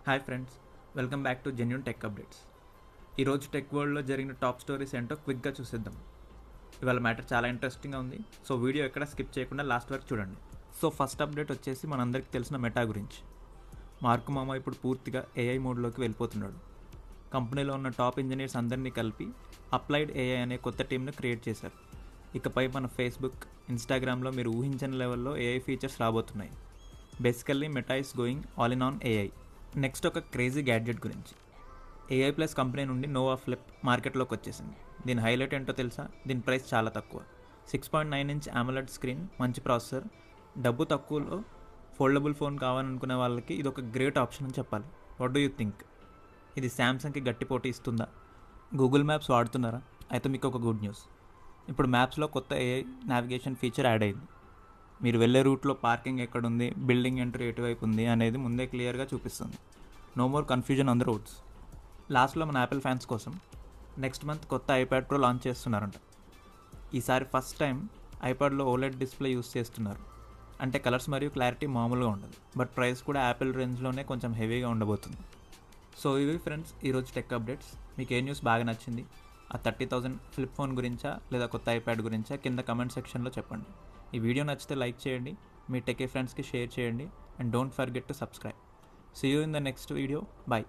Hi friends, welcome back to genuine tech updates. ఈరోజు tech వరల్డ్లో జరిగిన టాప్ స్టోరీస్ ఏంటో క్విక్గా చూసేద్దాం. ఇవాళ మ్యాటర్ చాలా ఇంట్రెస్టింగ్గా ఉంది, సో వీడియో ఎక్కడ స్కిప్ చేయకుండా లాస్ట్ వరకు చూడండి. సో ఫస్ట్ అప్డేట్ వచ్చేసి మనందరికీ తెలిసిన మెటా గురించి. మార్క్ మామ ఇప్పుడు పూర్తిగా ఏఐ మోడ్లోకి వెళ్ళిపోతున్నాడు. కంపెనీలో ఉన్న టాప్ ఇంజనీర్స్ అందరినీ కలిపి అప్లైడ్ ఏఐ అనే కొత్త టీంను క్రియేట్ చేశారు. ఇకపై మన ఫేస్బుక్, ఇన్స్టాగ్రామ్లో మీరు ఊహించని లెవెల్లో ఏఐ ఫీచర్స్ రాబోతున్నాయి. Basically meta is going all in on AI. Next ఒక క్రేజీ గ్యాడ్జెట్ గురించి. ఏఐ ప్లస్ కంపెనీ నుండి నోవా ఫ్లిప్ మార్కెట్లోకి వచ్చేసింది. దీని హైలైట్ ఏంటో తెలుసా? దీని ప్రైస్ చాలా తక్కువ. 6.9 ఇంచ్ AMOLED స్క్రీన్, మంచి ప్రాసెసర్, డబ్బు తక్కువలో ఫోల్డబుల్ ఫోన్ కావాలనుకునే వాళ్ళకి ఇది ఒక గ్రేట్ ఆప్షన్ అని చెప్పాలి. What do you think? ఇది శాంసంగ్కి గట్టి పోటీ ఇస్తుందా? గూగుల్ మ్యాప్స్ వాడుతున్నారా? అయితే మీకు ఒక గుడ్ న్యూస్. ఇప్పుడు మ్యాప్స్లో కొత్త ఏఐ నావిగేషన్ ఫీచర్ యాడ్ అయింది. మీరు వెళ్ళే రూట్లో పార్కింగ్ ఎక్కడుంది, బిల్డింగ్ ఎంట్రీ ఎటువైపు ఉంది అనేది ముందే క్లియర్గా చూపిస్తుంది. No more confusion on the roads. లాస్ట్లో మన యాపిల్ ఫ్యాన్స్ కోసం నెక్స్ట్ మంత్ కొత్త ఐప్యాడ్ ప్రో లాంచ్ చేస్తున్నారంట. ఈసారి ఫస్ట్ టైం ఐప్యాడ్లో ఓలెడ్ డిస్ప్లే యూస్ చేస్తున్నారు. అంటే కలర్స్ మరియు క్లారిటీ మామూలుగా ఉండదు, బట్ ప్రైస్ కూడా యాపిల్ రేంజ్లోనే కొంచెం హెవీగా ఉండబోతుంది. సో ఇవి ఫ్రెండ్స్ ఈరోజు టెక్ అప్డేట్స్. మీకు ఏ న్యూస్ బాగా నచ్చింది? ఆ 30,000 ఫ్లిప్ ఫోన్ గురించా లేదా కొత్త ఐప్యాడ్ గురించా కింద కమెంట్ సెక్షన్లో చెప్పండి. ఈ వీడియో నచ్చితే లైక్ చేయండి, మీ టెక్ ఫ్రెండ్స్కి షేర్ చేయండి, and don't forget to subscribe. See you in the next video. Bye.